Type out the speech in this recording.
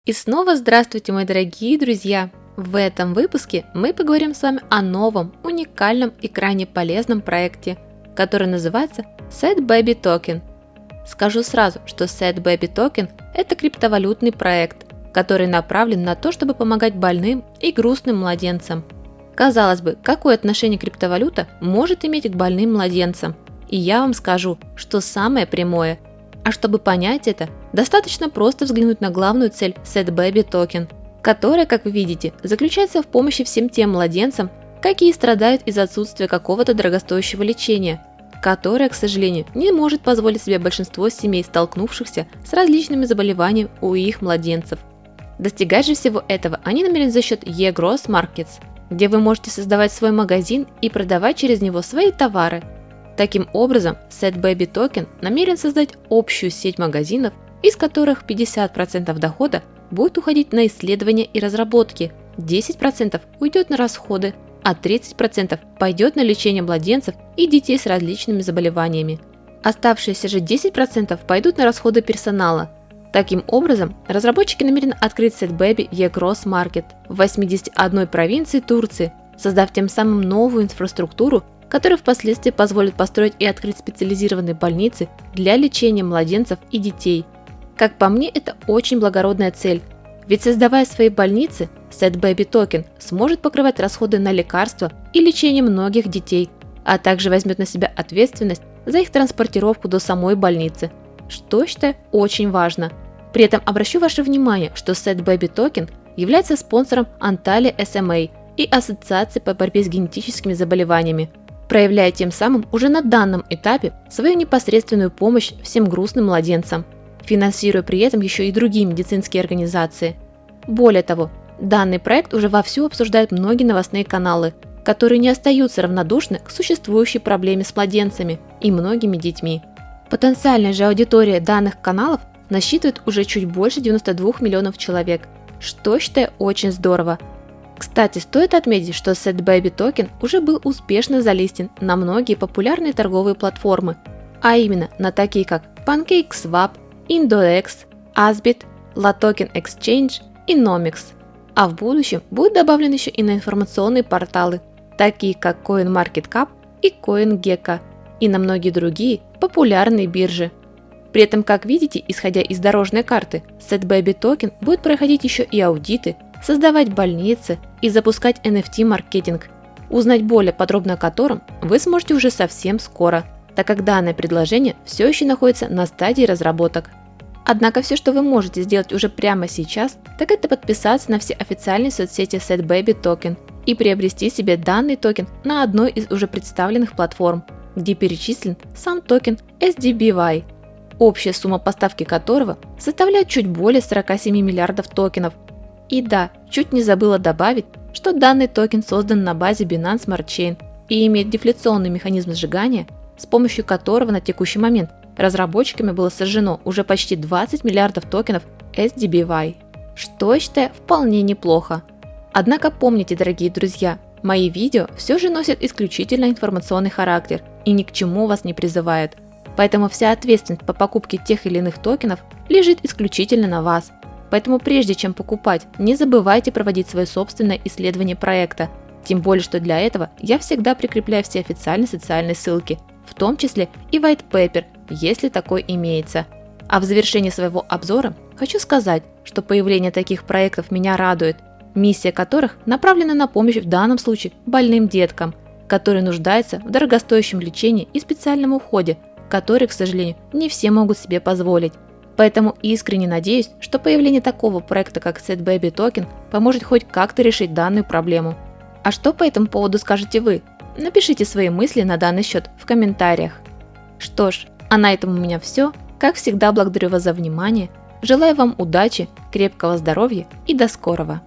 И снова здравствуйте, мои дорогие друзья! В этом выпуске мы поговорим с вами о новом, уникальном и крайне полезном проекте, который называется Sad Baby Token. Скажу сразу, что Sad Baby Token – это криптовалютный проект, который направлен на то, чтобы помогать больным и грустным младенцам. Казалось бы, какое отношение криптовалюта может иметь к больным младенцам? И я вам скажу, что самое прямое. А чтобы понять это, достаточно просто взглянуть на главную цель Sad Baby Token, которая, как вы видите, заключается в помощи всем тем младенцам, какие страдают из-за отсутствия какого-то дорогостоящего лечения, которое, к сожалению, не может позволить себе большинство семей, столкнувшихся с различными заболеваниями у их младенцев. Достигать же всего этого они намерены за счет eGross Markets, где вы можете создавать свой магазин и продавать через него свои товары. Таким образом, Sad Baby Token намерен создать общую сеть магазинов, из которых 50% дохода будет уходить на исследования и разработки, 10% уйдет на расходы, а 30% пойдет на лечение младенцев и детей с различными заболеваниями. Оставшиеся же 10% пойдут на расходы персонала. Таким образом, разработчики намерены открыть Sad Baby eGross Market в 81 провинции Турции, создав тем самым новую инфраструктуру, которая впоследствии позволит построить и открыть специализированные больницы для лечения младенцев и детей. Как по мне, это очень благородная цель, ведь создавая свои больницы, Sad Baby Token сможет покрывать расходы на лекарства и лечение многих детей, а также возьмет на себя ответственность за их транспортировку до самой больницы, что считаю очень важно. При этом обращу ваше внимание, что Sad Baby Token является спонсором Antalya SMA и Ассоциации по борьбе с генетическими заболеваниями, проявляя тем самым уже на данном этапе свою непосредственную помощь всем грустным младенцам, финансируя при этом еще и другие медицинские организации. Более того, данный проект уже вовсю обсуждают многие новостные каналы, которые не остаются равнодушны к существующей проблеме с младенцами и многими детьми. Потенциальная же аудитория данных каналов насчитывает уже чуть больше 92 миллионов человек, что считаю очень здорово. Кстати, стоит отметить, что Sad Baby Token уже был успешно залистен на многие популярные торговые платформы, а именно на такие как PancakeSwap, IndoX, Asbit, LaToken Exchange и Nomics. А в будущем будет добавлен еще и на информационные порталы, такие как CoinMarketCap и CoinGecko, и на многие другие популярные биржи. При этом, как видите, исходя из дорожной карты, Sad Baby Token будет проходить еще и аудиты, создавать больницы и запускать NFT-маркетинг, узнать более подробно о котором вы сможете уже совсем скоро, так как данное предложение все еще находится на стадии разработок. Однако все, что вы можете сделать уже прямо сейчас, так это подписаться на все официальные соцсети Sad Baby Token и приобрести себе данный токен на одной из уже представленных платформ, где перечислен сам токен SDBY, общая сумма поставки которого составляет чуть более 47 миллиардов токенов. И да, чуть не забыла добавить, что данный токен создан на базе Binance Smart Chain и имеет дефляционный механизм сжигания, с помощью которого на текущий момент разработчиками было сожжено уже почти 20 миллиардов токенов SDBY, что я считаю вполне неплохо. Однако помните, дорогие друзья, мои видео все же носят исключительно информационный характер и ни к чему вас не призывают, поэтому вся ответственность по покупке тех или иных токенов лежит исключительно на вас. Поэтому прежде чем покупать, не забывайте проводить свое собственное исследование проекта, тем более что для этого я всегда прикрепляю все официальные социальные ссылки, в том числе и white paper, если такой имеется. А в завершении своего обзора хочу сказать, что появление таких проектов меня радует, миссия которых направлена на помощь в данном случае больным деткам, которые нуждаются в дорогостоящем лечении и специальном уходе, который, к сожалению, не все могут себе позволить. Поэтому искренне надеюсь, что появление такого проекта, как Sad Baby Token, поможет хоть как-то решить данную проблему. А что по этому поводу скажете вы? Напишите свои мысли на данный счет в комментариях. Что ж, а на этом у меня все. Как всегда, благодарю вас за внимание. Желаю вам удачи, крепкого здоровья и до скорого!